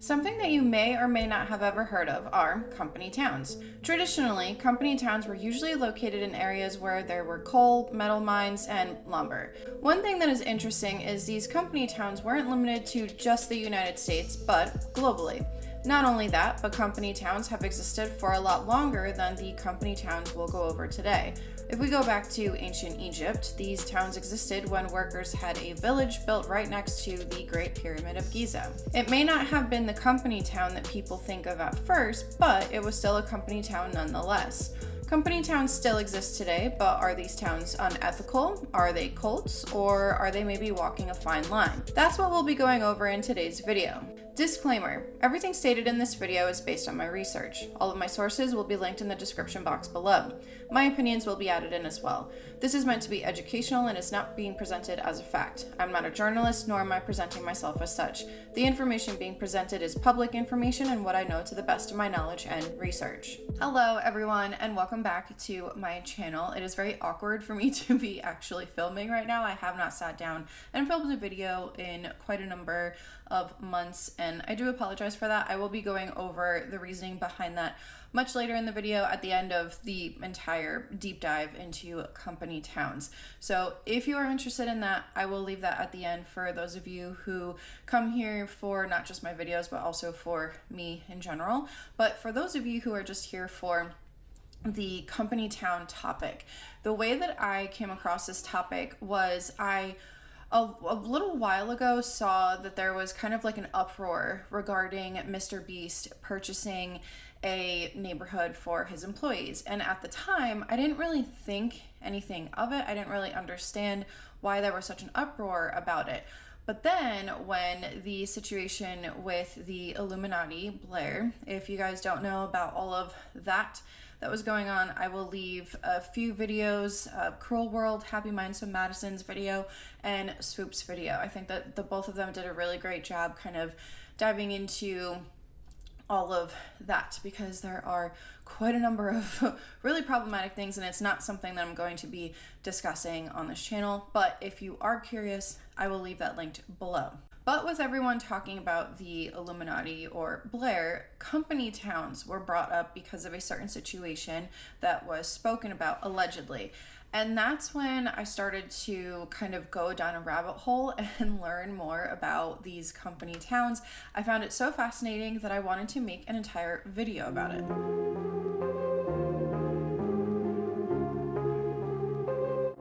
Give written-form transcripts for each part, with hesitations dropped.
Something that you may or may not have ever heard of are company towns. Traditionally, company towns were usually located in areas where there were coal, metal mines, and lumber. One thing that is interesting is these company towns weren't limited to just the United States, but globally. Not only that, but company towns have existed for a lot longer than the company towns we'll go over today. If we go back to ancient Egypt, these towns existed when workers had a village built right next to the Great Pyramid of Giza. It may not have been the company town that people think of at first, but it was still a company town nonetheless. Company towns still exist today, but are these towns unethical? Are they cults? Or are they maybe walking a fine line? That's what we'll be going over in today's video. Disclaimer: everything stated in this video is based on my research. All of my sources will be linked in the description box below. My opinions will be added in as well. This is meant to be educational and is not being presented as a fact. I'm not a journalist, nor am I presenting myself as such. The information being presented is public information and what I know to the best of my knowledge and research. Hello everyone, and welcome back to my channel. It is very awkward for me to be actually filming right now. I have not sat down and filmed a video in quite a number of months, and I do apologize for that. I will be going over the reasoning behind that much later in the video at the end of the entire deep dive into company towns. So if you are interested in that, I will leave that at the end for those of you who come here for not just my videos, but also for me in general. But for those of you who are just here for the company town topic, the way that I came across this topic was a little while ago saw that there was kind of like an uproar regarding Mr. Beast purchasing a neighborhood for his employees. And at the time, I didn't really think anything of it. I didn't really understand why there was such an uproar about it. But then when the situation with the Illuminati, Blair, if you guys don't know about all of that was going on, I will leave a few videos, Cruel World, Happy Minds of Madison's video, and Swoop's video. I think that the both of them did a really great job kind of diving into all of that, because there are quite a number of really problematic things, and it's not something that I'm going to be discussing on this channel. But if you are curious, I will leave that linked below. But with everyone talking about the Illuminati or Blair, company towns were brought up because of a certain situation that was spoken about allegedly. And that's when I started to kind of go down a rabbit hole and learn more about these company towns. I found it so fascinating that I wanted to make an entire video about it.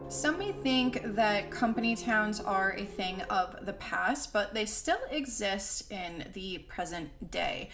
Some may think that company towns are a thing of the past, but they still exist in the present day.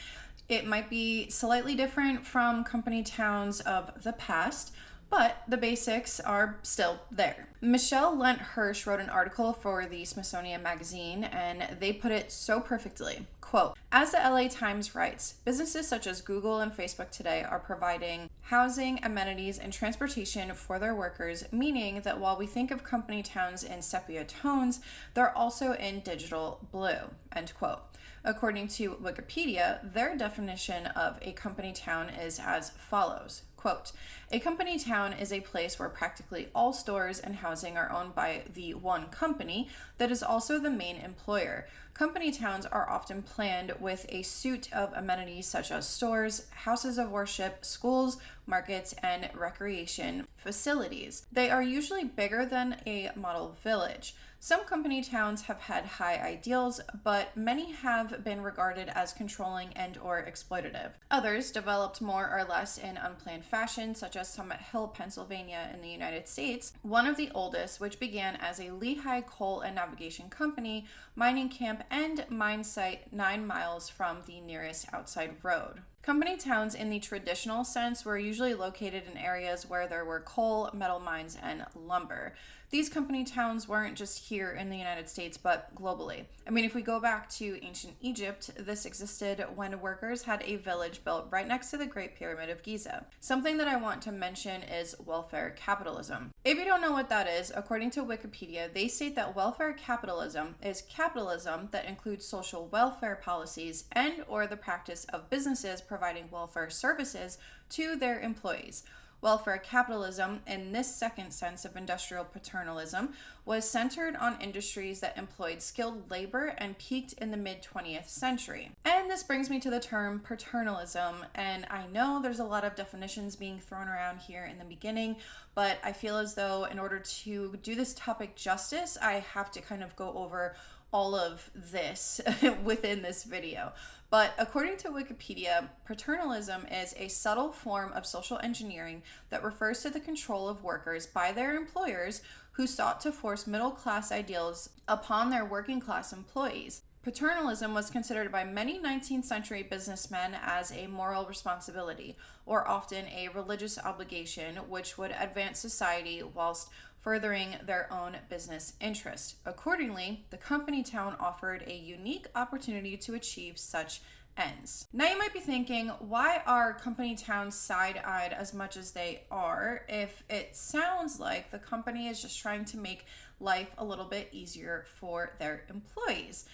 It might be slightly different from company towns of the past, but the basics are still there. Michelle Lent Hirsch wrote an article for the Smithsonian Magazine, and they put it so perfectly. Quote, as the LA Times writes, businesses such as Google and Facebook today are providing housing, amenities, and transportation for their workers, meaning that while we think of company towns in sepia tones, they're also in digital blue, end quote. According to Wikipedia, their definition of a company town is as follows. Quote, a company town is a place where practically all stores and housing are owned by the one company that is also the main employer. Company towns are often planned with a suite of amenities such as stores, houses of worship, schools, markets, and recreation facilities. They are usually bigger than a model village. Some company towns have had high ideals, but many have been regarded as controlling and or exploitative. Others developed more or less in unplanned fashion, such as Summit Hill, Pennsylvania in the United States, one of the oldest, which began as a Lehigh Coal and Navigation Company mining camp and mine site 9 miles from the nearest outside road. Company towns in the traditional sense were usually located in areas where there were coal, metal mines, and lumber. These company towns weren't just here in the United States, but globally. I mean, if we go back to ancient Egypt, this existed when workers had a village built right next to the Great Pyramid of Giza. Something that I want to mention is welfare capitalism. If you don't know what that is, according to Wikipedia, they state that welfare capitalism is capitalism that includes social welfare policies and or the practice of businesses providing welfare services to their employees. Welfare capitalism, in this second sense of industrial paternalism, was centered on industries that employed skilled labor and peaked in the mid-20th century. And this brings me to the term paternalism, and I know there's a lot of definitions being thrown around here in the beginning, but I feel as though in order to do this topic justice, I have to kind of go over all of this within this video. But according to Wikipedia, paternalism is a subtle form of social engineering that refers to the control of workers by their employers who sought to force middle-class ideals upon their working-class employees. Paternalism was considered by many 19th century businessmen as a moral responsibility, or often a religious obligation, which would advance society whilst furthering their own business interest. Accordingly, the company town offered a unique opportunity to achieve such ends. Now you might be thinking, why are company towns side-eyed as much as they are if it sounds like the company is just trying to make life a little bit easier for their employees?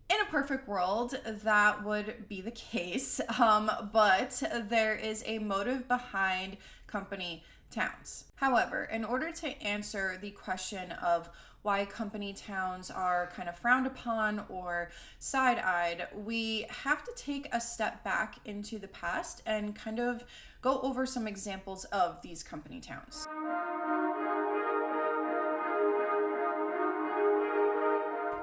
In a perfect world, that would be the case, but there is a motive behind company towns. However, in order to answer the question of why company towns are kind of frowned upon or side-eyed, we have to take a step back into the past and kind of go over some examples of these company towns.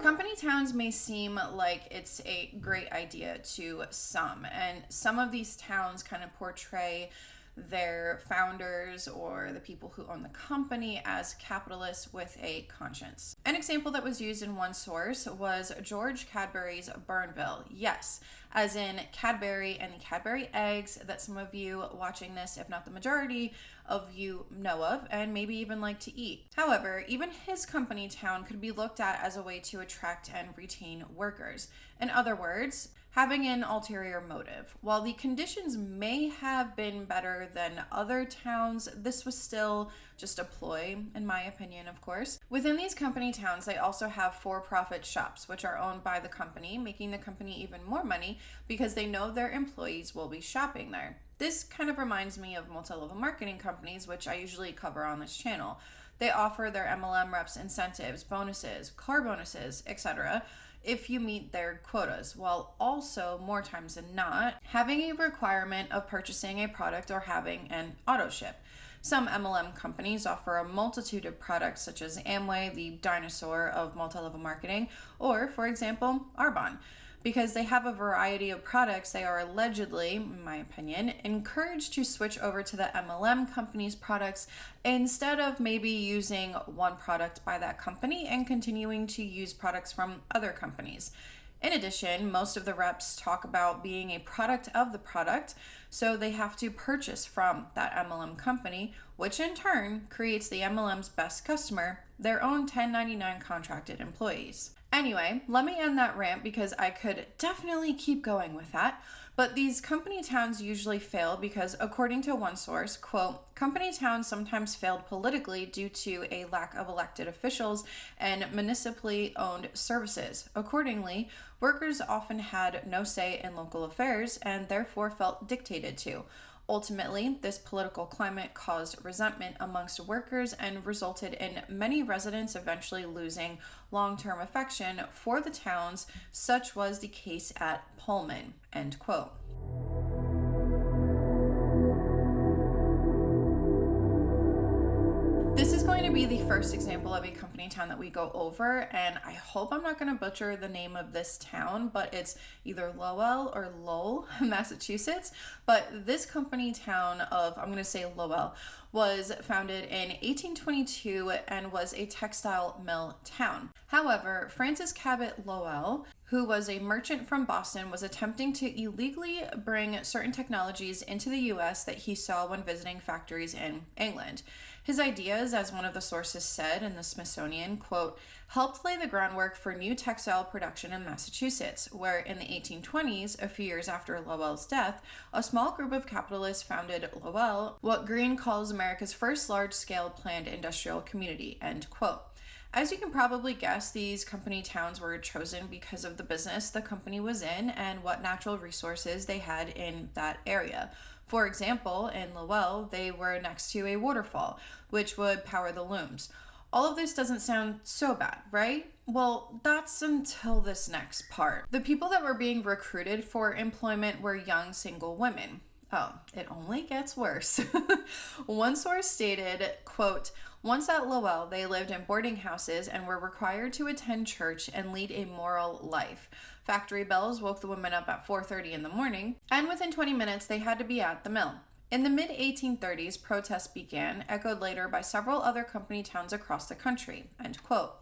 Company towns may seem like it's a great idea to some, and some of these towns kind of portray their founders or the people who own the company as capitalists with a conscience. An example that was used in one source was George Cadbury's Burnville. Yes, as in Cadbury and the Cadbury eggs that some of you watching this, if not the majority of you, know of and maybe even like to eat. However, even his company town could be looked at as a way to attract and retain workers. In other words, having an ulterior motive. While the conditions may have been better than other towns, this was still just a ploy, in my opinion, of course. Within these company towns, they also have for-profit shops, which are owned by the company, making the company even more money because they know their employees will be shopping there. This kind of reminds me of multi-level marketing companies, which I usually cover on this channel. They offer their MLM reps incentives, bonuses, car bonuses, etc. if you meet their quotas, while also, more times than not, having a requirement of purchasing a product or having an auto ship. Some MLM companies offer a multitude of products such as Amway, the dinosaur of multi-level marketing, or, for example, Arbonne. Because they have a variety of products, they are allegedly, in my opinion, encouraged to switch over to the MLM company's products instead of maybe using one product by that company and continuing to use products from other companies. In addition, most of the reps talk about being a product of the product, so they have to purchase from that MLM company, which in turn creates the MLM's best customer, their own 1099 contracted employees. Anyway, let me end that rant because I could definitely keep going with that. But these company towns usually fail because, according to one source, quote, company towns sometimes failed politically due to a lack of elected officials and municipally owned services. Accordingly, workers often had no say in local affairs and therefore felt dictated to. Ultimately, this political climate caused resentment amongst workers and resulted in many residents eventually losing long-term affection for the towns. Such was the case at Pullman, end quote. This is going to be the first example of a company town that we go over, and I hope I'm not going to butcher the name of this town, but it's either Lowell or Lowell, Massachusetts. But this company town of, I'm going to say Lowell, was founded in 1822 and was a textile mill town. However, Francis Cabot Lowell, who was a merchant from Boston, was attempting to illegally bring certain technologies into the US that he saw when visiting factories in England. His ideas, as one of the sources said in the Smithsonian, quote, helped lay the groundwork for new textile production in Massachusetts, where in the 1820s, a few years after Lowell's death, a small group of capitalists founded Lowell, what Green calls America's first large-scale planned industrial community, end quote. As you can probably guess, these company towns were chosen because of the business the company was in and what natural resources they had in that area. For example, in Lowell, they were next to a waterfall, which would power the looms. All of this doesn't sound so bad, right? Well, that's until this next part. The people that were being recruited for employment were young single women. Oh, it only gets worse. One source stated, quote, once at Lowell, they lived in boarding houses and were required to attend church and lead a moral life. Factory bells woke the women up at 4:30 in the morning, and within 20 minutes they had to be at the mill. In the mid-1830s, protests began, echoed later by several other company towns across the country, end quote.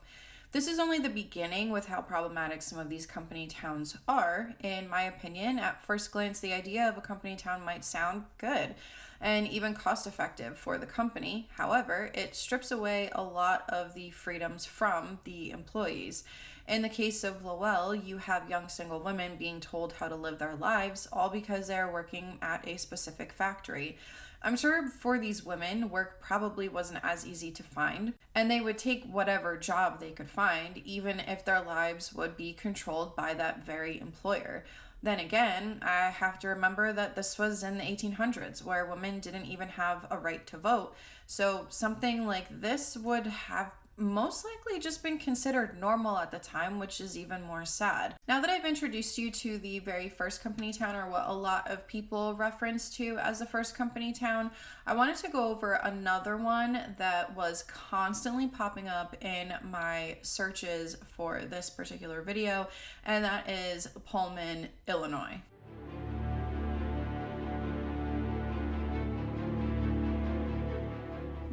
This is only the beginning with how problematic some of these company towns are. In my opinion, at first glance, the idea of a company town might sound good and even cost-effective for the company. However, it strips away a lot of the freedoms from the employees. In the case of Lowell, you have young single women being told how to live their lives, all because they are working at a specific factory. I'm sure for these women, work probably wasn't as easy to find, and they would take whatever job they could find, even if their lives would be controlled by that very employer. Then again, I have to remember that this was in the 1800s, where women didn't even have a right to vote, so something like this would have most likely just been considered normal at the time, which is even more sad. Now that I've introduced you to the very first company town, or what a lot of people reference to as the first company town, I wanted to go over another one that was constantly popping up in my searches for this particular video, and that is Pullman, Illinois.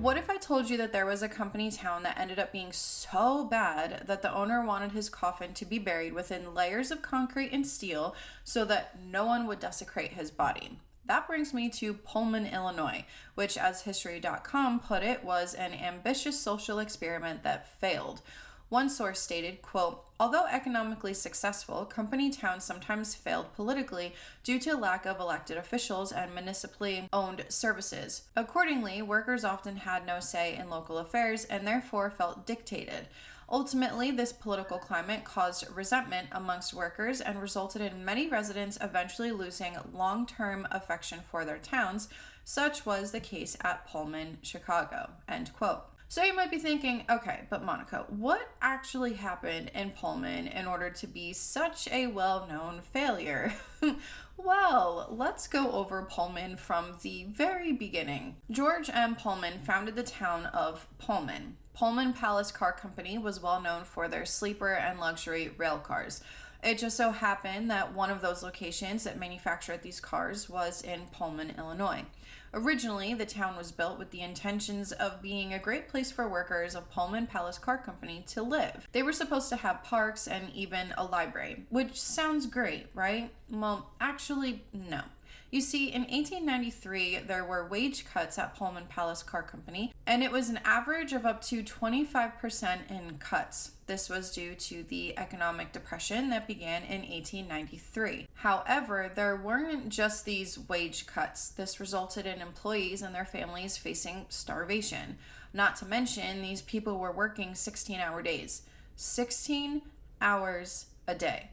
What if I told you that there was a company town that ended up being so bad that the owner wanted his coffin to be buried within layers of concrete and steel so that no one would desecrate his body? That brings me to Pullman, Illinois, which, as History.com put it, was an ambitious social experiment that failed. One source stated, quote, although economically successful, company towns sometimes failed politically due to lack of elected officials and municipally owned services. Accordingly, workers often had no say in local affairs and therefore felt dictated. Ultimately, this political climate caused resentment amongst workers and resulted in many residents eventually losing long-term affection for their towns. Such was the case at Pullman, Chicago, end quote. So you might be thinking, okay, but Monica, what actually happened in Pullman in order to be such a well-known failure? Well, let's go over Pullman from the very beginning. George M. Pullman founded the town of Pullman. Pullman Palace Car Company was well known for their sleeper and luxury rail cars. It just so happened that one of those locations that manufactured these cars was in Pullman, Illinois. Originally, the town was built with the intentions of being a great place for workers of Pullman Palace Car Company to live. They were supposed to have parks and even a library, which sounds great, right? Well, actually, no. You see, in 1893, there were wage cuts at Pullman Palace Car Company, and it was an average of up to 25% in cuts. This was due to the economic depression that began in 1893. However, there weren't just these wage cuts. This resulted in employees and their families facing starvation. Not to mention, these people were working 16-hour days. 16 hours a day.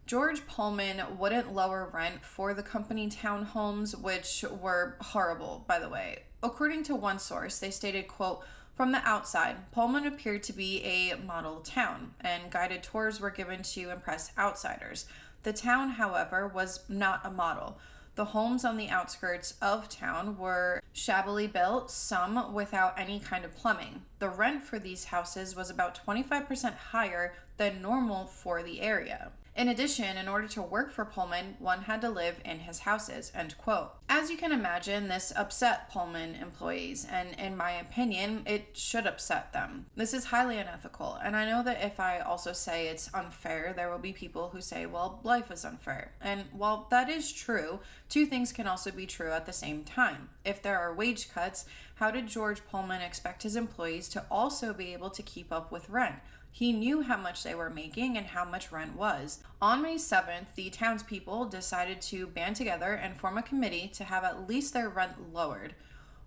George Pullman wouldn't lower rent for the company townhomes, which were horrible, by the way. According to one source, they stated, quote, from the outside, Pullman appeared to be a model town, and guided tours were given to impress outsiders. The town, however, was not a model. The homes on the outskirts of town were shabbily built, some without any kind of plumbing. The rent for these houses was about 25% higher than normal for the area. In addition, in order to work for Pullman, one had to live in his houses, end quote. As you can imagine, this upset Pullman employees, and in my opinion, it should upset them. This is highly unethical, and I know that if I also say it's unfair, there will be people who say, well, life is unfair. And while that is true, two things can also be true at the same time. If there are wage cuts, how did George Pullman expect his employees to also be able to keep up with rent? He knew how much they were making and how much rent was. On May 7th, the townspeople decided to band together and form a committee to have at least their rent lowered.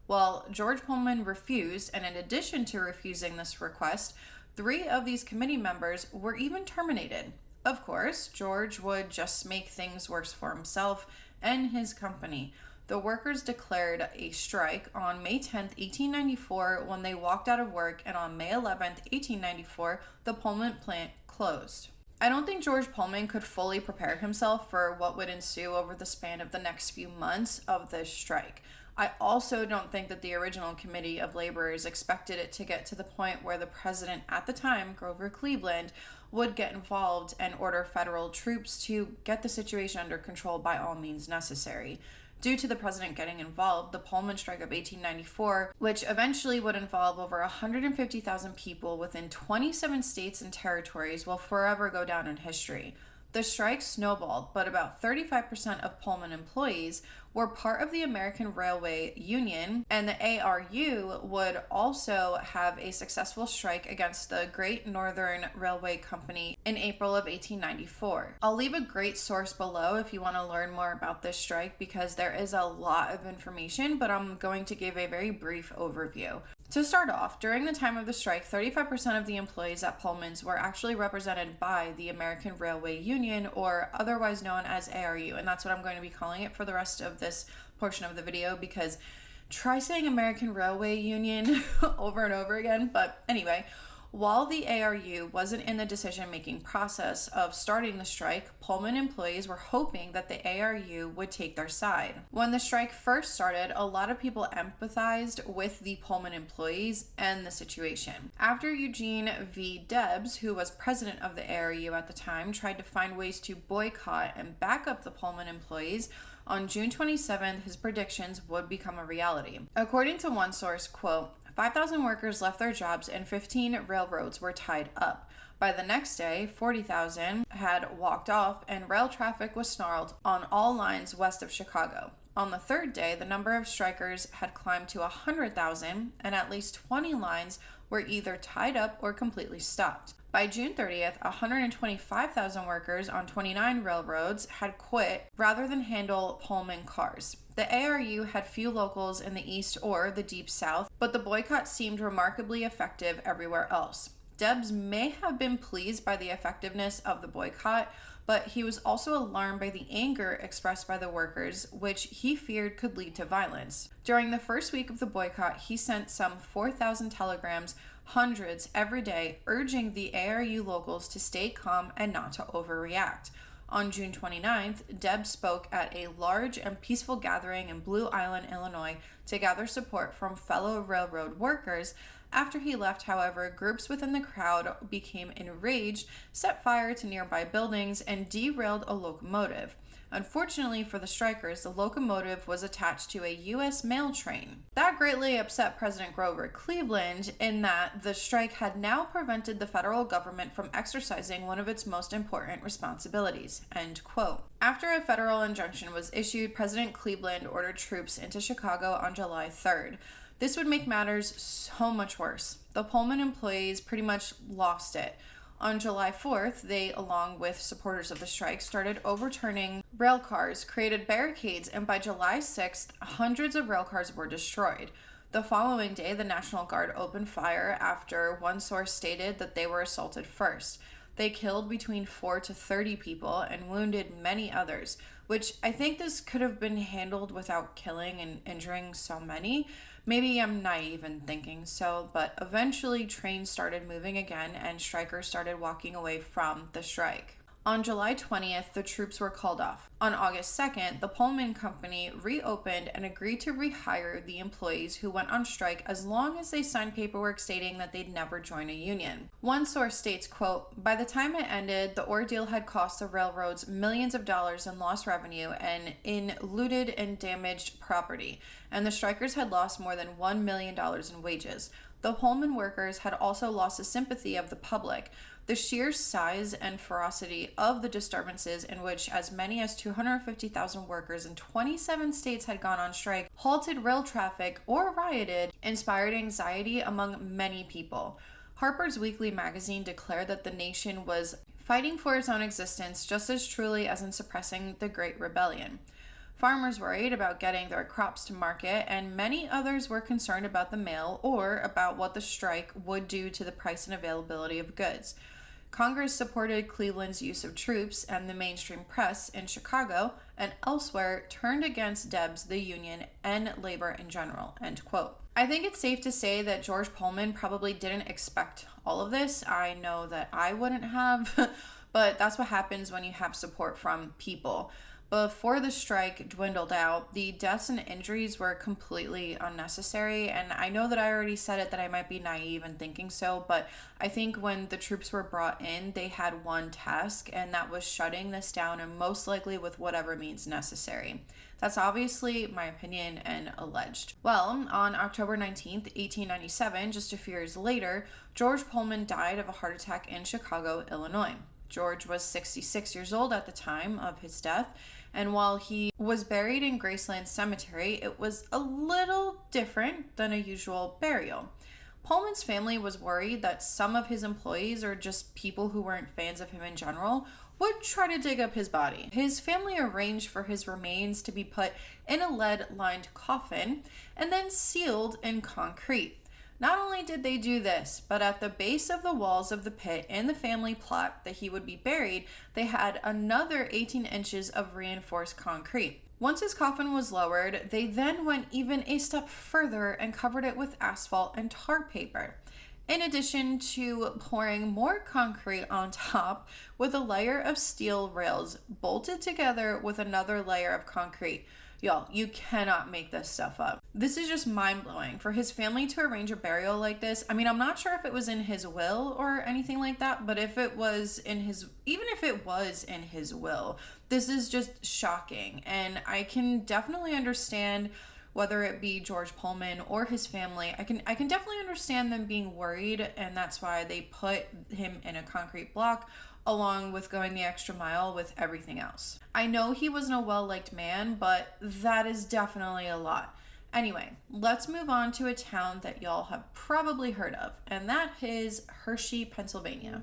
Well, George Pullman refused, and in addition to refusing this request, 3 of these committee members were even terminated. Of course, George would just make things worse for himself and his company. the workers declared a strike on May 10th, 1894, when they walked out of work, and on May 11th, 1894, the Pullman plant closed. I don't think George Pullman could fully prepare himself for what would ensue over the span of the next few months of this strike. I also don't think that the original committee of laborers expected it to get to the point where the president at the time, Grover Cleveland, would get involved and order federal troops to get the situation under control by all means necessary. Due to the president getting involved, the Pullman strike of 1894, which eventually would involve over 150,000 people within 27 states and territories, will forever go down in history. The strike snowballed, but about 35% of Pullman employees were part of the American Railway Union, and the ARU would also have a successful strike against the Great Northern Railway Company in April of 1894. I'll leave a great source below if you want to learn more about this strike, because there is a lot of information, but I'm going to give a very brief overview. To start off, during the time of the strike, 35% of the employees at Pullman's were actually represented by the American Railway Union, or otherwise known as ARU, and that's what I'm going to be calling it for the rest of this portion of the video, because try saying American Railway Union over and over again. But anyway, while the ARU wasn't in the decision-making process of starting the strike, Pullman employees were hoping that the ARU would take their side. When the strike first started, a lot of people empathized with the Pullman employees and the situation. After Eugene V. Debs, who was president of the ARU at the time, tried to find ways to boycott and back up the Pullman employees, on June 27th, his predictions would become a reality. According to one source, quote, 5,000 workers left their jobs and 15 railroads were tied up. By the next day, 40,000 had walked off and rail traffic was snarled on all lines west of Chicago. On the third day, the number of strikers had climbed to 100,000 and at least 20 lines were either tied up or completely stopped. By June 30th, 125,000 workers on 29 railroads had quit rather than handle Pullman cars. The ARU had few locals in the East or the Deep South, but the boycott seemed remarkably effective everywhere else. Debs may have been pleased by the effectiveness of the boycott, but he was also alarmed by the anger expressed by the workers, which he feared could lead to violence. During the first week of the boycott, he sent some 4,000 telegrams, hundreds every day, urging the ARU locals to stay calm and not to overreact. On June 29th, Debs spoke at a large and peaceful gathering in Blue Island, Illinois, to gather support from fellow railroad workers. After he left, however, groups within the crowd became enraged, set fire to nearby buildings, and derailed a locomotive. Unfortunately for the strikers, the locomotive was attached to a U.S. mail train. That greatly upset President Grover Cleveland, in that the strike had now prevented the federal government from exercising one of its most important responsibilities. End quote. After a federal injunction was issued, President Cleveland ordered troops into Chicago on July 3rd. This would make matters so much worse. The Pullman employees pretty much lost it. On July 4th, they, along with supporters of the strike, started overturning rail cars, created barricades, and by July 6th, hundreds of rail cars were destroyed. The following day, the National Guard opened fire after one source stated that they were assaulted first. They killed between 4 to 30 people and wounded many others, which I think this could have been handled without killing and injuring so many. Maybe I'm naive in thinking so, but eventually trains started moving again and strikers started walking away from the strike. On July 20th, the troops were called off. On August 2nd, the Pullman Company reopened and agreed to rehire the employees who went on strike as long as they signed paperwork stating that they'd never join a union. One source states, quote, by the time it ended, the ordeal had cost the railroads millions of dollars in lost revenue and in looted and damaged property, and the strikers had lost more than $1 million in wages. The Pullman workers had also lost the sympathy of the public. The sheer size and ferocity of the disturbances, in which as many as 250,000 workers in 27 states had gone on strike, halted rail traffic, or rioted, inspired anxiety among many people. Harper's Weekly magazine declared that the nation was fighting for its own existence just as truly as in suppressing the Great Rebellion. Farmers worried about getting their crops to market, and many others were concerned about the mail or about what the strike would do to the price and availability of goods. Congress supported Cleveland's use of troops, and the mainstream press in Chicago, and elsewhere turned against Debs, the union, and labor in general, end quote. I think it's safe to say that George Pullman probably didn't expect all of this. I know that I wouldn't have, but that's what happens when you have support from people. Before the strike dwindled out, the deaths and injuries were completely unnecessary. And I know that I already said it, that I might be naive in thinking so, but I think when the troops were brought in, they had one task, and that was shutting this down, and most likely with whatever means necessary. That's obviously my opinion and alleged. Well, on October 19th, 1897, just a few years later, George Pullman died of a heart attack in Chicago, Illinois. George was 66 years old at the time of his death, and while he was buried in Graceland Cemetery, it was a little different than a usual burial. Pullman's family was worried that some of his employees, or just people who weren't fans of him in general, would try to dig up his body. His family arranged for his remains to be put in a lead-lined coffin and then sealed in concrete. Not only did they do this, but at the base of the walls of the pit in the family plot that he would be buried, they had another 18 inches of reinforced concrete. Once his coffin was lowered, they then went even a step further and covered it with asphalt and tar paper, in addition to pouring more concrete on top with a layer of steel rails bolted together with another layer of concrete. Y'all, you cannot make this stuff up. This is just mind-blowing. For his family to arrange a burial like this, I mean, I'm not sure if it was in his will or anything like that, but if it was in his, even if it was in his will, this is just shocking. And I can definitely understand, whether it be George Pullman or his family, I can definitely understand them being worried, and that's why they put him in a concrete block, along with going the extra mile with everything else. I know he wasn't a well-liked man, but that is definitely a lot. Anyway, let's move on to a town that y'all have probably heard of, and that is Hershey, Pennsylvania.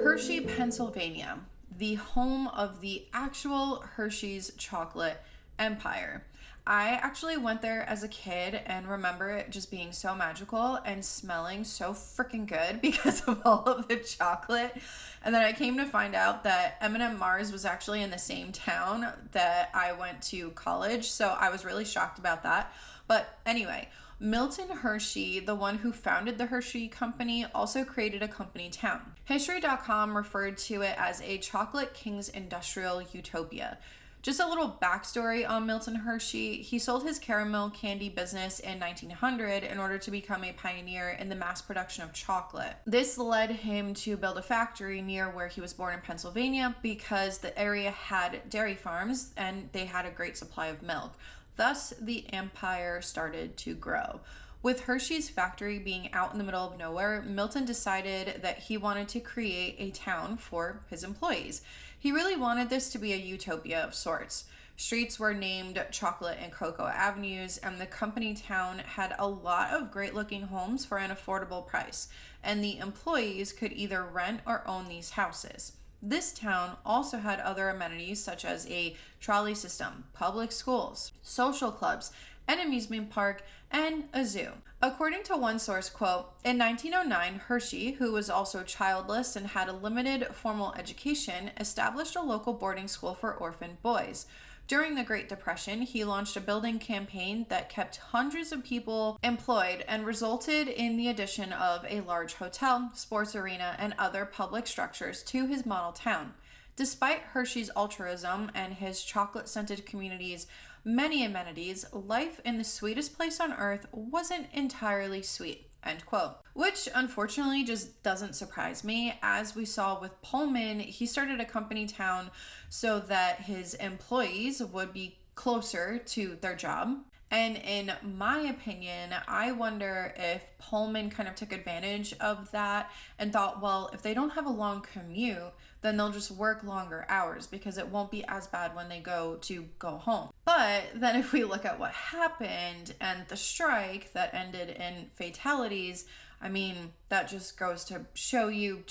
Hershey, Pennsylvania, the home of the actual Hershey's chocolate empire. I actually went there as a kid and remember it just being so magical and smelling so freaking good because of all of the chocolate. And then I came to find out that M&M Mars was actually in the same town that I went to college, so I was really shocked about that. But anyway, Milton Hershey, the one who founded the Hershey Company, also created a company town. History.com referred to it as a chocolate king's industrial utopia. Just a little backstory on Milton Hershey. He sold his caramel candy business in 1900 in order to become a pioneer in the mass production of chocolate. This led him to build a factory near where he was born in Pennsylvania because the area had dairy farms and they had a great supply of milk. Thus, the empire started to grow. With Hershey's factory being out in the middle of nowhere, Milton decided that he wanted to create a town for his employees. He really wanted this to be a utopia of sorts. Streets were named Chocolate and Cocoa Avenues, and the company town had a lot of great-looking homes for an affordable price, and the employees could either rent or own these houses. This town also had other amenities such as a trolley system, public schools, social clubs, an amusement park, and a zoo. According to one source, quote, in 1909, Hershey, who was also childless and had a limited formal education, established a local boarding school for orphan boys. During the Great Depression, he launched a building campaign that kept hundreds of people employed and resulted in the addition of a large hotel, sports arena, and other public structures to his model town. Despite Hershey's altruism and his chocolate-scented communities' many amenities, life in the sweetest place on earth wasn't entirely sweet, end quote. Which unfortunately just doesn't surprise me. As we saw with Pullman, he started a company town so that his employees would be closer to their job. And in my opinion, I wonder if Pullman kind of took advantage of that and thought, well, if they don't have a long commute, then they'll just work longer hours because it won't be as bad when they go home. But then if we look at what happened and the strike that ended in fatalities, I mean, that just goes to show you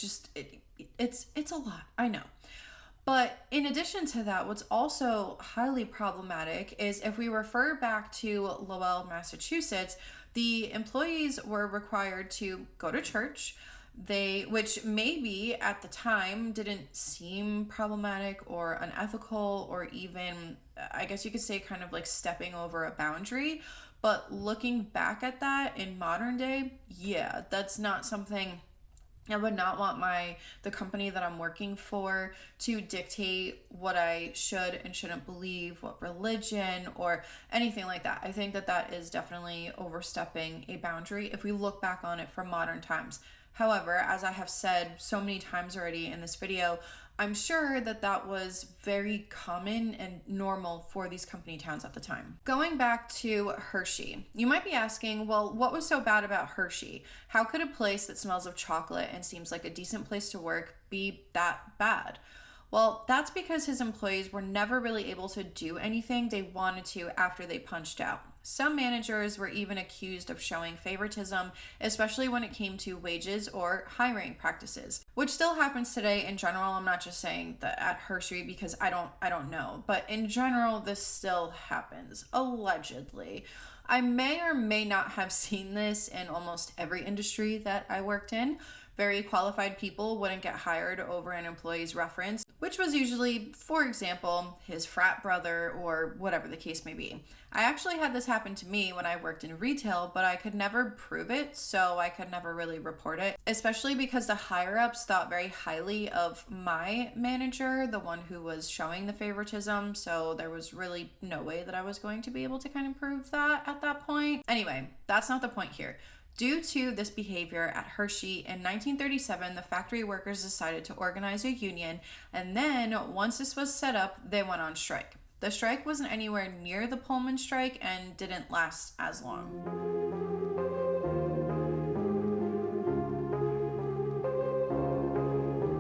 it's a lot, I know. But in addition to that, what's also highly problematic is if we refer back to Lowell, Massachusetts, the employees were required to go to church, which maybe at the time didn't seem problematic or unethical, or even, I guess you could say, kind of like stepping over a boundary. But looking back at that in modern day, yeah, that's not something I would not want the company that I'm working for to dictate what I should and shouldn't believe, what religion or anything like that. I think that is definitely overstepping a boundary if we look back on it from modern times. However, as I have said so many times already in this video, I'm sure that was very common and normal for these company towns at the time. Going back to Hershey, you might be asking, well, what was so bad about Hershey? How could a place that smells of chocolate and seems like a decent place to work be that bad? Well, that's because his employees were never really able to do anything they wanted to after they punched out. Some managers were even accused of showing favoritism, especially when it came to wages or hiring practices, which still happens today in general. I'm not just saying that at Hershey because I don't know, but in general, this still happens, allegedly. I may or may not have seen this in almost every industry that I worked in. Very qualified people wouldn't get hired over an employee's reference, which was usually, for example, his frat brother or whatever the case may be. I actually had this happen to me when I worked in retail, but I could never prove it, so I could never really report it, especially because the higher-ups thought very highly of my manager, the one who was showing the favoritism, so there was really no way that I was going to be able to kind of prove that at that point. Anyway, that's not the point here. Due to this behavior at Hershey, in 1937, the factory workers decided to organize a union, and then once this was set up, they went on strike. The strike wasn't anywhere near the Pullman strike and didn't last as long.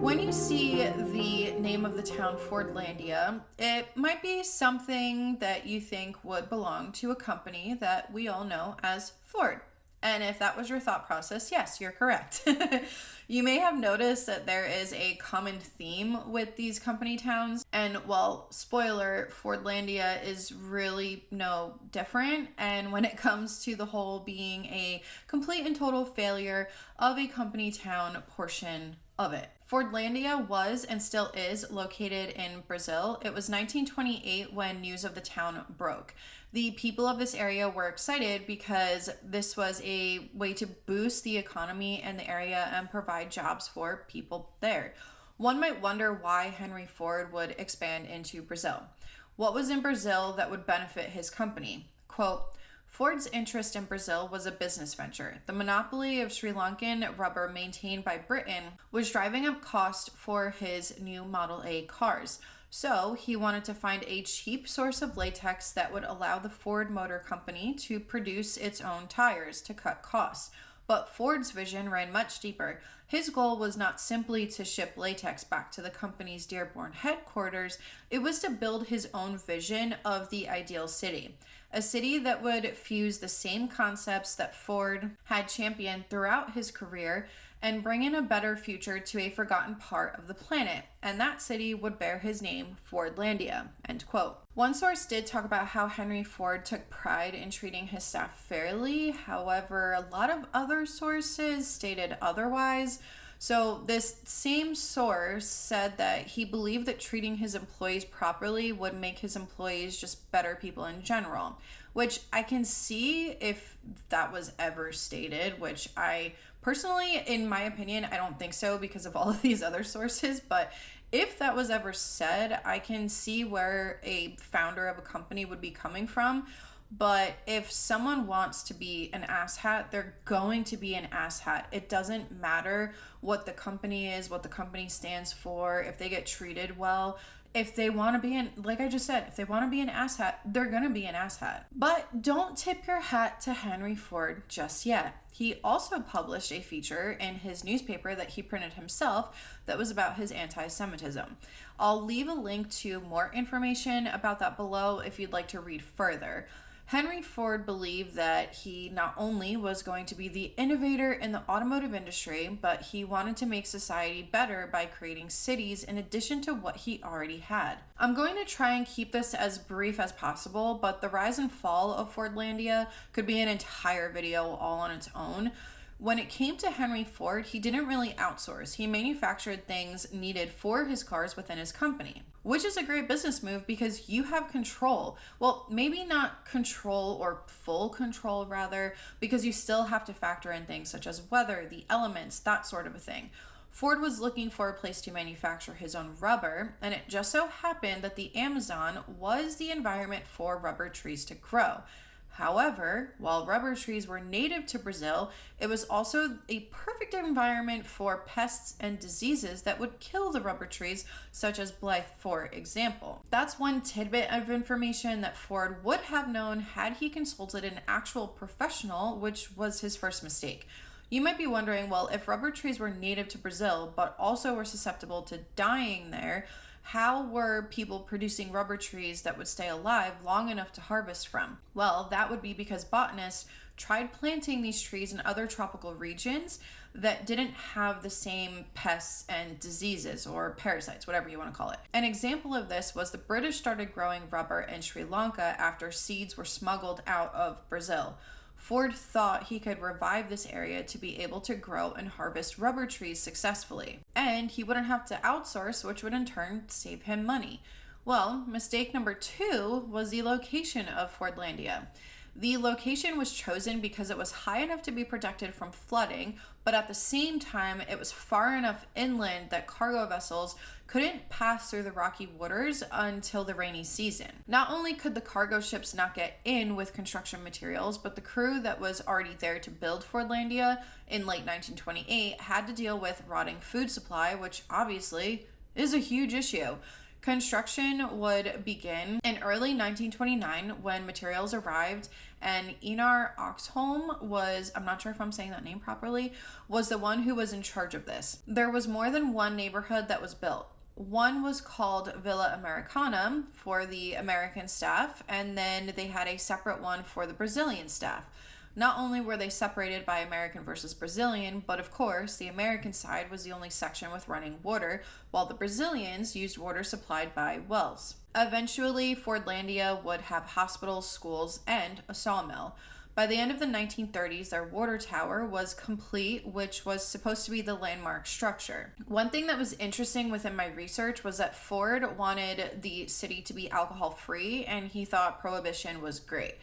When you see the name of the town Fordlandia, it might be something that you think would belong to a company that we all know as Ford. And if that was your thought process, yes, you're correct. You may have noticed that there is a common theme with these company towns. And well, spoiler, Fordlandia is really no different. And when it comes to the whole being a complete and total failure of a company town portion of it. Fordlandia was and still is located in Brazil. It was 1928 when news of the town broke. The people of this area were excited because this was a way to boost the economy in the area and provide jobs for people there. One might wonder why Henry Ford would expand into Brazil. What was in Brazil that would benefit his company? Quote, Ford's interest in Brazil was a business venture. The monopoly of Sri Lankan rubber maintained by Britain was driving up cost for his new Model A cars. So he wanted to find a cheap source of latex that would allow the Ford Motor Company to produce its own tires to cut costs. But Ford's vision ran much deeper. His goal was not simply to ship latex back to the company's Dearborn headquarters, it was to build his own vision of the ideal city. A city that would fuse the same concepts that Ford had championed throughout his career and bring in a better future to a forgotten part of the planet. And that city would bear his name, Fordlandia, end quote. One source did talk about how Henry Ford took pride in treating his staff fairly. However, a lot of other sources stated otherwise. So this same source said that he believed that treating his employees properly would make his employees just better people in general, which I can see if that was ever stated, which I personally, in my opinion, I don't think so because of all of these other sources, but if that was ever said, I can see where a founder of a company would be coming from. But if someone wants to be an asshat, they're going to be an asshat. It doesn't matter what the company is, what the company stands for, if they get treated well. If they want to be like I just said, if they want to be an asshat, they're going to be an asshat. But don't tip your hat to Henry Ford just yet. He also published a feature in his newspaper that he printed himself that was about his anti-Semitism. I'll leave a link to more information about that below if you'd like to read further. Henry Ford believed that he not only was going to be the innovator in the automotive industry, but he wanted to make society better by creating cities in addition to what he already had. I'm going to try and keep this as brief as possible, but the rise and fall of Fordlandia could be an entire video all on its own. When it came to Henry Ford, he didn't really outsource. He manufactured things needed for his cars within his company, which is a great business move because you have control. Well, maybe not control, or full control rather, because you still have to factor in things such as weather, the elements, that sort of a thing. Ford was looking for a place to manufacture his own rubber, and it just so happened that the Amazon was the environment for rubber trees to grow. However, while rubber trees were native to Brazil, it was also a perfect environment for pests and diseases that would kill the rubber trees, such as blight, for example. That's one tidbit of information that Ford would have known had he consulted an actual professional, which was his first mistake. You might be wondering, well, if rubber trees were native to Brazil, but also were susceptible to dying there, how were people producing rubber trees that would stay alive long enough to harvest from? Well, that would be because botanists tried planting these trees in other tropical regions that didn't have the same pests and diseases or parasites, whatever you want to call it. An example of this was the British started growing rubber in Sri Lanka after seeds were smuggled out of Brazil. Ford thought he could revive this area to be able to grow and harvest rubber trees successfully, and he wouldn't have to outsource, which would in turn save him money. Well, mistake number 2 was the location of Fordlandia. The location was chosen because it was high enough to be protected from flooding, but at the same time, it was far enough inland that cargo vessels couldn't pass through the rocky waters until the rainy season. Not only could the cargo ships not get in with construction materials, but the crew that was already there to build Fordlandia in late 1928 had to deal with rotting food supply, which obviously is a huge issue. Construction would begin in early 1929 when materials arrived, and Einar Oxholm was, I'm not sure if I'm saying that name properly, was the one who was in charge of this. There was more than one neighborhood that was built. One was called Villa Americana for the American staff, and then they had a separate one for the Brazilian staff. Not only were they separated by American versus Brazilian, but of course, the American side was the only section with running water, while the Brazilians used water supplied by wells. Eventually, Fordlandia would have hospitals, schools, and a sawmill. By the end of the 1930s, their water tower was complete, which was supposed to be the landmark structure. One thing that was interesting within my research was that Ford wanted the city to be alcohol-free, and he thought prohibition was great.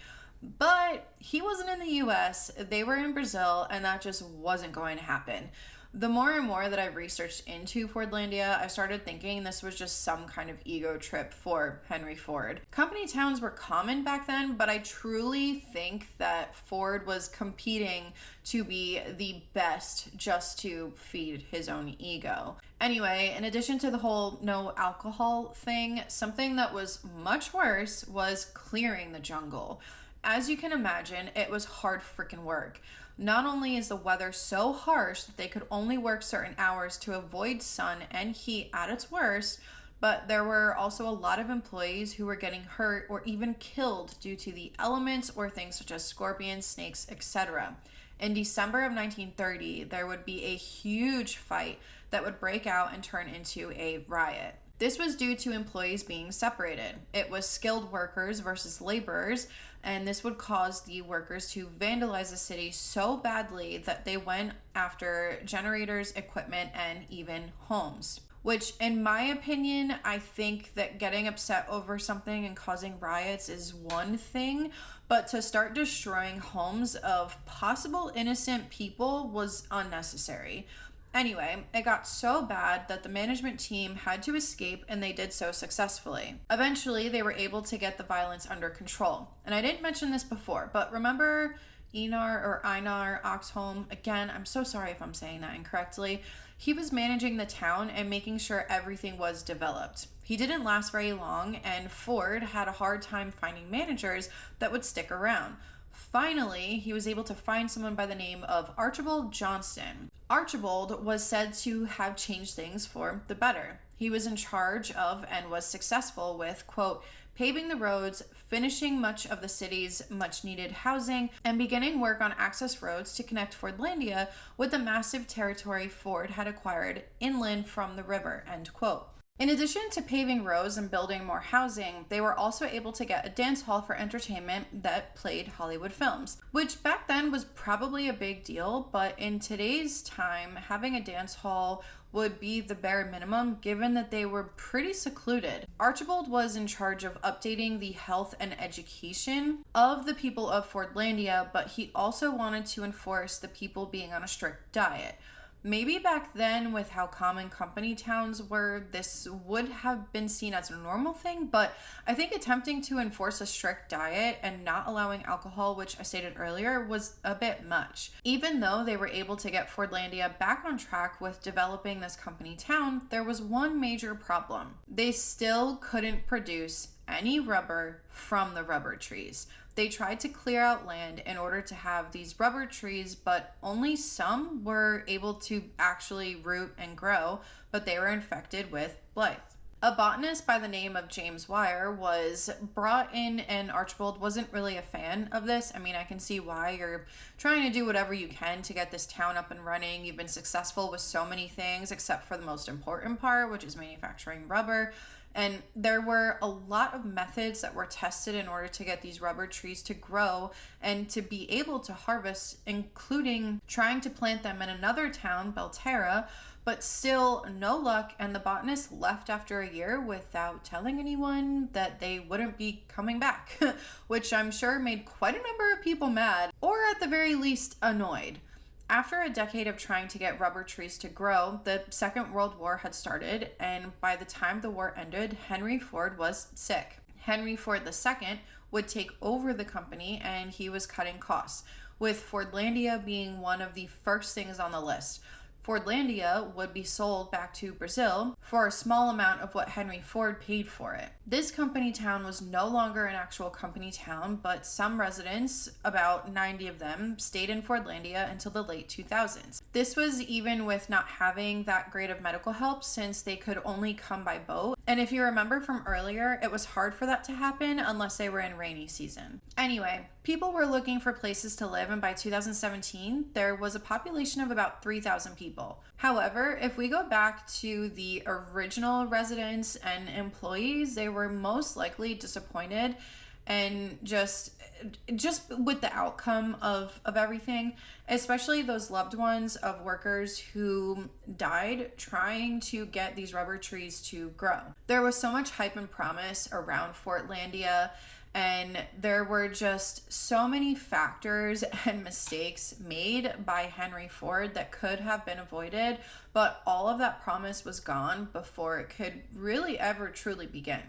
But he wasn't in the US, they were in Brazil, and that just wasn't going to happen. The more and more that I researched into Fordlandia, I started thinking this was just some kind of ego trip for Henry Ford. Company towns were common back then, but I truly think that Ford was competing to be the best just to feed his own ego. Anyway, in addition to the whole no alcohol thing, something that was much worse was clearing the jungle. As you can imagine, it was hard freaking work. Not only is the weather so harsh that they could only work certain hours to avoid sun and heat at its worst, but there were also a lot of employees who were getting hurt or even killed due to the elements or things such as scorpions, snakes, etc. In December of 1930, there would be a huge fight that would break out and turn into a riot. This was due to employees being separated. It was skilled workers versus laborers, and this would cause the workers to vandalize the city so badly that they went after generators, equipment, and even homes. Which, in my opinion, I think that getting upset over something and causing riots is one thing, but to start destroying homes of possible innocent people was unnecessary. Anyway, it got so bad that the management team had to escape, and they did so successfully. Eventually, they were able to get the violence under control. And I didn't mention this before, but remember Einar Oxholm? Again, I'm so sorry if I'm saying that incorrectly. He was managing the town and making sure everything was developed. He didn't last very long, and Ford had a hard time finding managers that would stick around. Finally, he was able to find someone by the name of Archibald Johnston. Archibald was said to have changed things for the better. He was in charge of and was successful with, quote, paving the roads, finishing much of the city's much-needed housing, and beginning work on access roads to connect Fordlandia with the massive territory Ford had acquired inland from the river, end quote. In addition to paving roads and building more housing, they were also able to get a dance hall for entertainment that played Hollywood films, which back then was probably a big deal, but in today's time, having a dance hall would be the bare minimum given that they were pretty secluded. Archibald was in charge of updating the health and education of the people of Fordlandia, but he also wanted to enforce the people being on a strict diet. Maybe back then, with how common company towns were, this would have been seen as a normal thing, but I think attempting to enforce a strict diet and not allowing alcohol, which I stated earlier, was a bit much. Even though they were able to get Fordlandia back on track with developing this company town, there was one major problem. They still couldn't produce any rubber from the rubber trees. They tried to clear out land in order to have these rubber trees, but only some were able to actually root and grow, but they were infected with blight. A botanist by the name of James Wire was brought in, and Archibald wasn't really a fan of this. I mean, I can see why. You're trying to do whatever you can to get this town up and running. You've been successful with so many things except for the most important part, which is manufacturing rubber. And there were a lot of methods that were tested in order to get these rubber trees to grow and to be able to harvest, including trying to plant them in another town, Belterra, but still no luck. And the botanist left after a year without telling anyone that they wouldn't be coming back, which I'm sure made quite a number of people mad, or at the very least annoyed. After a decade of trying to get rubber trees to grow, the Second World War had started, and by the time the war ended, Henry Ford was sick. Henry Ford II would take over the company, and he was cutting costs, with Fordlandia being one of the first things on the list. Fordlandia would be sold back to Brazil for a small amount of what Henry Ford paid for it. This company town was no longer an actual company town, but some residents, about 90 of them, stayed in Fordlandia until the late 2000s. This was even with not having that great of medical help, since they could only come by boat. And if you remember from earlier, it was hard for that to happen unless they were in rainy season. Anyway, people were looking for places to live, and by 2017, there was a population of about 3,000 people. However, if we go back to the original residents and employees, they were most likely disappointed and just with the outcome of everything, especially those loved ones of workers who died trying to get these rubber trees to grow. There was so much hype and promise around Fordlandia, and there were just so many factors and mistakes made by Henry Ford that could have been avoided, but all of that promise was gone before it could really ever truly begin.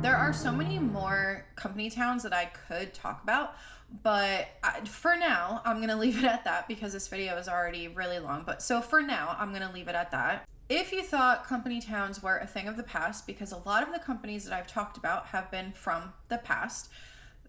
There are so many more company towns that I could talk about, but for now, I'm going to leave it at that because this video is already really long. So for now, I'm going to leave it at that. If you thought company towns were a thing of the past, because a lot of the companies that I've talked about have been from the past,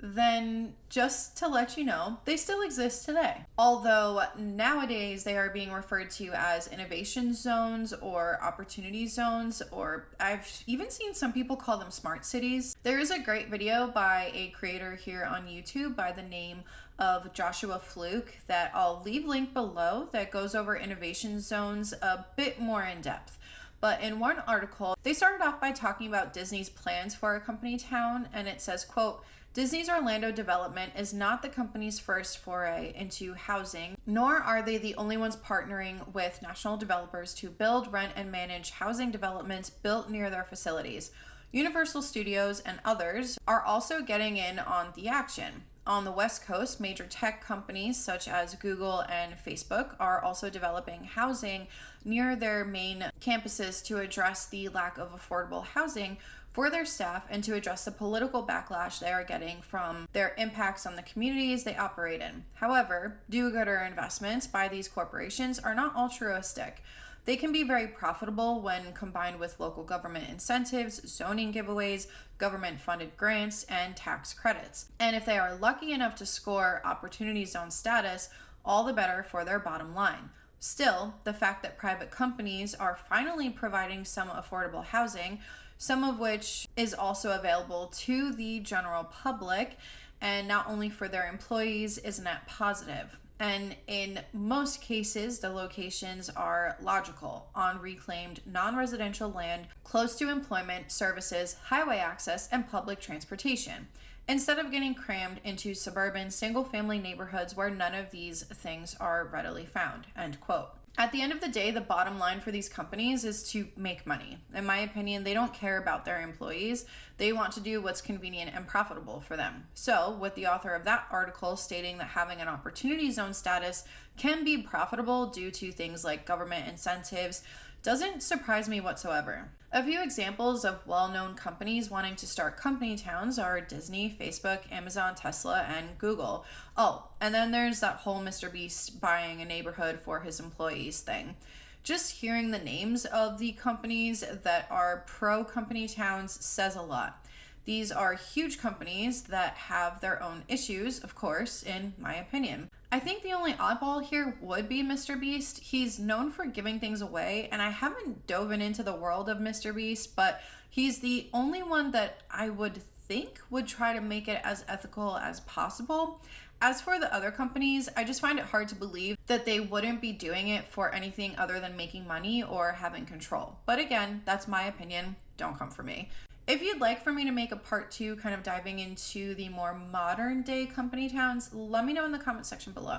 then just to let you know, they still exist today. Although nowadays they are being referred to as innovation zones or opportunity zones, or I've even seen some people call them smart cities. There is a great video by a creator here on YouTube by the name of Joshua Fluke that I'll leave link below that goes over innovation zones a bit more in depth. But in one article, they started off by talking about Disney's plans for a company town, and it says, quote, Disney's Orlando development is not the company's first foray into housing, nor are they the only ones partnering with national developers to build, rent, and manage housing developments built near their facilities. Universal Studios and others are also getting in on the action. On the West Coast, major tech companies such as Google and Facebook are also developing housing near their main campuses to address the lack of affordable housing for their staff and to address the political backlash they are getting from their impacts on the communities they operate in. However, do-gooder investments by these corporations are not altruistic. They can be very profitable when combined with local government incentives, zoning giveaways, government-funded grants, and tax credits. And if they are lucky enough to score Opportunity Zone status, all the better for their bottom line. Still, the fact that private companies are finally providing some affordable housing, some of which is also available to the general public, and not only for their employees, is a net positive. And in most cases, the locations are logical on reclaimed non-residential land close to employment, services, highway access, and public transportation, instead of getting crammed into suburban single-family neighborhoods where none of these things are readily found, end quote. At the end of the day, the bottom line for these companies is to make money. In my opinion, they don't care about their employees. They want to do what's convenient and profitable for them. So, with the author of that article stating that having an opportunity zone status can be profitable due to things like government incentives, doesn't surprise me whatsoever. A few examples of well-known companies wanting to start company towns are Disney, Facebook, Amazon, Tesla, and Google. Oh, and then there's that whole Mr. Beast buying a neighborhood for his employees thing. Just hearing the names of the companies that are pro-company towns says a lot. These are huge companies that have their own issues, of course, in my opinion. I think the only oddball here would be Mr. Beast. He's known for giving things away, and I haven't dove into the world of Mr. Beast, but he's the only one that I would think would try to make it as ethical as possible. As for the other companies, I just find it hard to believe that they wouldn't be doing it for anything other than making money or having control. But again, that's my opinion. Don't come for me. If you'd like for me to make a part 2 kind of diving into the more modern day company towns, let me know in the comment section below.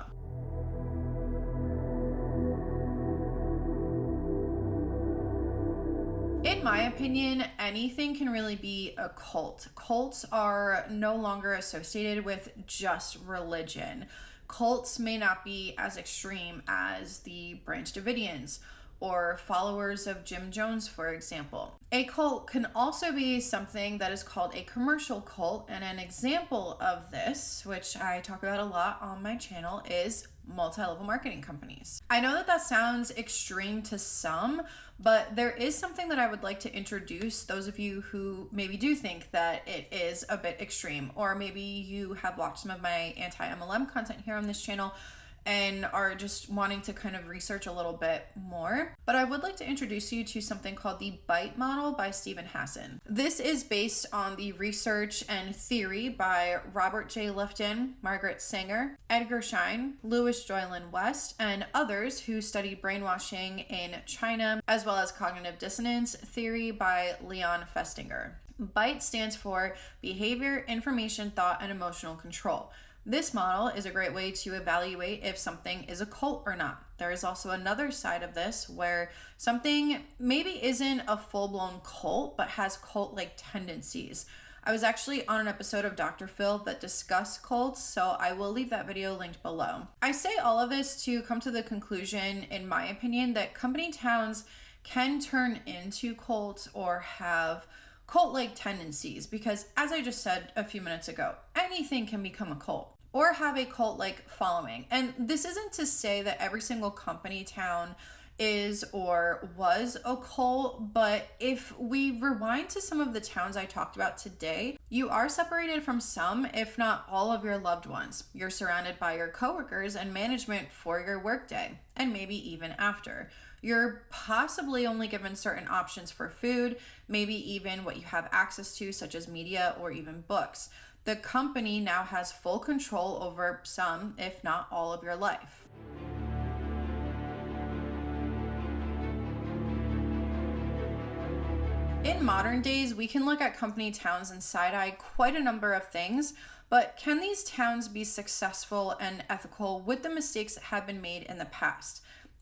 In my opinion, anything can really be a cult. Cults are no longer associated with just religion. Cults may not be as extreme as the Branch Davidians or followers of Jim Jones, for example. A cult can also be something that is called a commercial cult, and an example of this, which I talk about a lot on my channel, is multi-level marketing companies. I know that sounds extreme to some, but there is something that I would like to introduce those of you who maybe do think that it is a bit extreme, or maybe you have watched some of my anti-MLM content here on this channel and are just wanting to kind of research a little bit more. But I would like to introduce you to something called the BITE model by Stephen Hassan. This is based on the research and theory by Robert J. Lifton, Margaret Sanger, Edgar Schein, Louis Joylin West, and others who studied brainwashing in China, as well as cognitive dissonance theory by Leon Festinger. BITE stands for Behavior, Information, Thought, and Emotional Control. This model is a great way to evaluate if something is a cult or not. There is also another side of this where something maybe isn't a full-blown cult, but has cult-like tendencies. I was actually on an episode of Dr. Phil that discussed cults, so I will leave that video linked below. I say all of this to come to the conclusion, in my opinion, that company towns can turn into cults or have cult-like tendencies, because as I just said a few minutes ago, anything can become a cult or have a cult-like following. And this isn't to say that every single company town is or was a cult, but if we rewind to some of the towns I talked about today, you are separated from some, if not all of your loved ones. You're surrounded by your coworkers and management for your workday, and maybe even after. You're possibly only given certain options for food, maybe even what you have access to, such as media or even books. The company now has full control over some, if not all, of your life. In modern days, we can look at company towns and side-eye quite a number of things, but can these towns be successful and ethical with the mistakes that have been made in the past?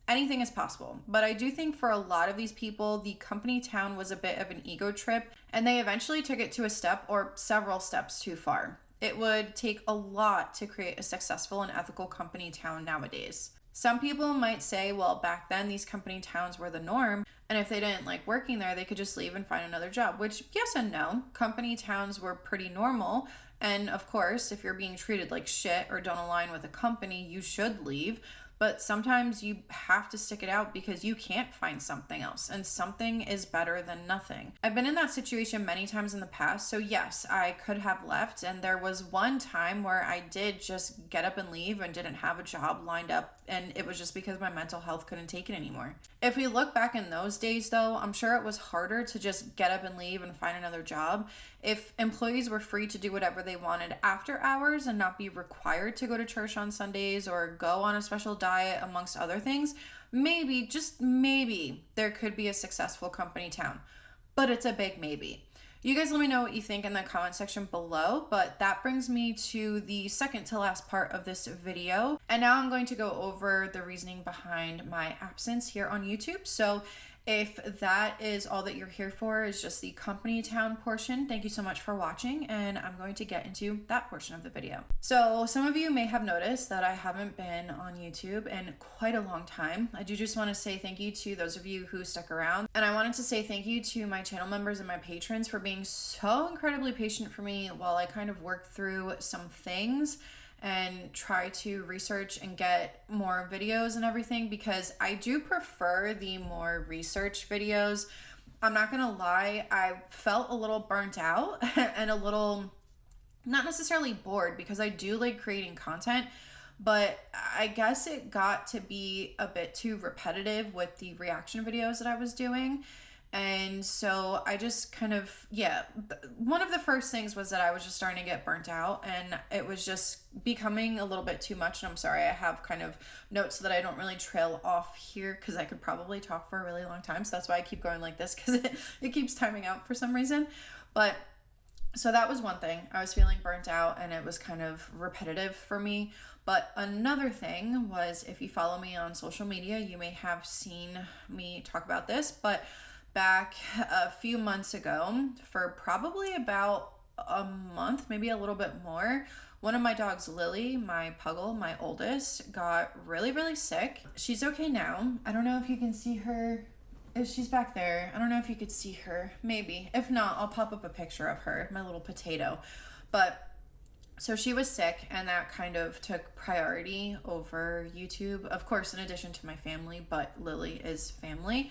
Anything is possible, but I do think for a lot of these people, the company town was a bit of an ego trip, and they eventually took it to a step or several steps too far. It would take a lot to create a successful and ethical company town nowadays. Some people might say, well, back then these company towns were the norm, and if they didn't like working there, they could just leave and find another job, which yes and no. Company towns were pretty normal, and of course, if you're being treated like shit or don't align with a company, you should leave. but sometimes you have to stick it out because you can't find something else, and something is better than nothing. I've been in that situation many times in the past, so yes, I could have left, and there was one time where I did just get up and leave and didn't have a job lined up, and it was just because my mental health couldn't take it anymore. If we look back in those days though, I'm sure it was harder to just get up and leave and find another job. If employees were free to do whatever they wanted after hours and not be required to go to church on Sundays or go on a special diet, amongst other things, maybe, just maybe, there could be a successful company town. But it's a big maybe. You guys let me know what you think in the comment section below, but that brings me to the second to last part of this video. And now I'm going to go over the reasoning behind my absence here on YouTube. So if that is all that you're here for, is just the company town portion, thank you so much for watching, and I'm going to get into that portion of the video. So some of you may have noticed that I haven't been on YouTube in quite a long time. I do just want to say thank you to those of you who stuck around, and I wanted to say thank you to my channel members and my patrons for being so incredibly patient for me while I kind of worked through some things and try to research and get more videos and everything, because I do prefer the more research videos. I'm not gonna lie, I felt a little burnt out and a little, not necessarily bored, because I do like creating content, but I guess it got to be a bit too repetitive with the reaction videos that I was doing. And so I just kind of, one of the first things was that I was just starting to get burnt out, and it was just becoming a little bit too much. And I'm sorry, I have kind of notes so that I don't really trail off here, because I could probably talk for a really long time. So that's why I keep going like this, because it keeps timing out for some reason. But so that was one thing. I was feeling burnt out, and it was kind of repetitive for me. But another thing was, if you follow me on social media, you may have seen me talk about this, but back a few months ago, for probably about a month, maybe a little bit more, one of my dogs, Lily, my puggle, my oldest, got really, really sick. She's okay now. I don't know if you can see her. If she's back there, I don't know if you could see her. Maybe. If not, I'll pop up a picture of her, my little potato. But so she was sick, and that kind of took priority over YouTube. Of course, in addition to my family, but Lily is family.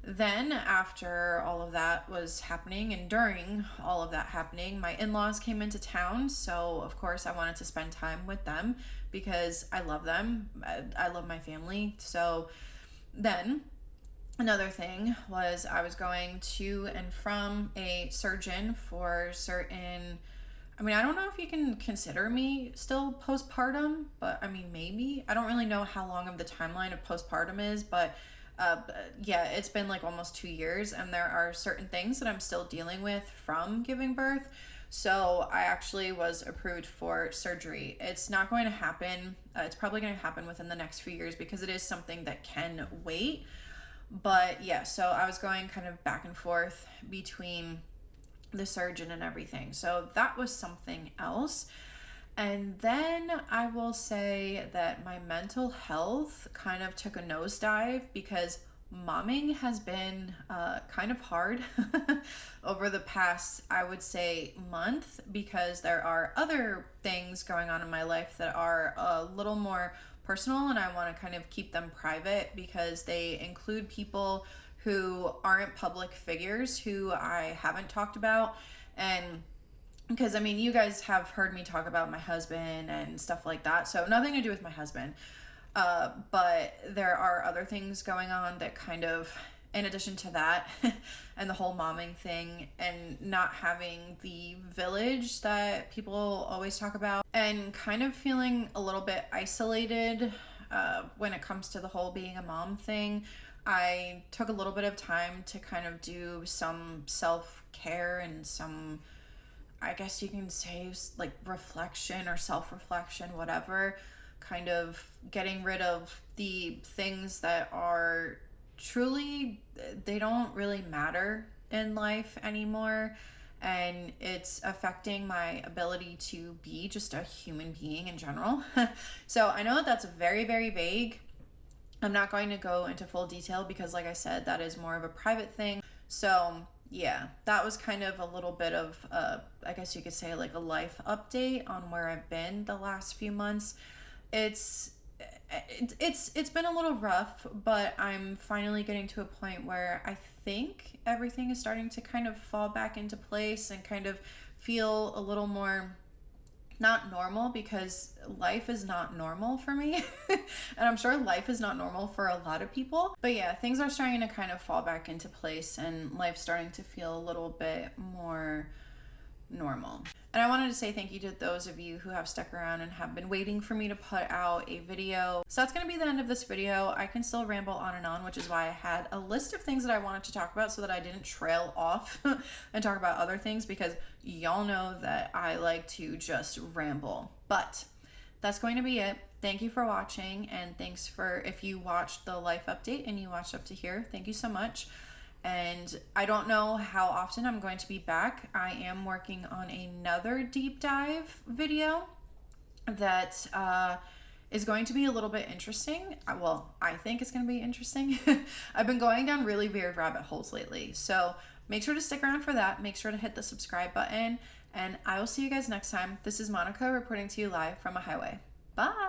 Then after all of that was happening, and during all of that happening, my in-laws came into town. So of course I wanted to spend time with them because I love them. I love my family. So then another thing was, I was going to and from a surgeon for certain, I mean, I don't know if you can consider me still postpartum, but I mean, maybe. I don't really know how long of the timeline of postpartum is, but it's been like almost 2 years, and there are certain things that I'm still dealing with from giving birth. So I actually was approved for surgery. It's not going to happen. It's probably going to happen within the next few years, because it is something that can wait. But yeah, so I was going kind of back and forth between the surgeon and everything. So that was something else. And then I will say that my mental health kind of took a nosedive, because momming has been kind of hard over the past, I would say, month, because there are other things going on in my life that are a little more personal, and I want to kind of keep them private, because they include people who aren't public figures, who I haven't talked about. And because, I mean, you guys have heard me talk about my husband and stuff like that, so nothing to do with my husband. But there are other things going on that kind of, in addition to that, and the whole momming thing, and not having the village that people always talk about, and kind of feeling a little bit isolated when it comes to the whole being a mom thing. I took a little bit of time to kind of do some self-care and some, I guess you can say, like reflection or self-reflection, whatever, kind of getting rid of the things that are truly, they don't really matter in life anymore, and it's affecting my ability to be just a human being in general. So I know that that's very, very vague. I'm not going to go into full detail, because like I said, that is more of a private thing. So yeah, that was kind of a little bit of, I guess you could say, like a life update on where I've been the last few months. It's it's been a little rough, but I'm finally getting to a point where I think everything is starting to kind of fall back into place and kind of feel a little more not normal, because life is not normal for me. And I'm sure life is not normal for a lot of people. But yeah, things are starting to kind of fall back into place and life's starting to feel a little bit more normal. And I wanted to say thank you to those of you who have stuck around and have been waiting for me to put out a video. So that's going to be the end of this video. I can still ramble on and on, which is why I had a list of things that I wanted to talk about so that I didn't trail off and talk about other things, because y'all know that I like to just ramble. But that's going to be it. Thank you for watching, and thanks for, if you watched the life update and you watched up to here, thank you so much. And I don't know how often I'm going to be back. I am working on another deep dive video that is going to be a little bit interesting. Well, I think it's going to be interesting. I've been going down really weird rabbit holes lately. So make sure to stick around for that. Make sure to hit the subscribe button. And I will see you guys next time. This is Monica reporting to you live from a highway. Bye.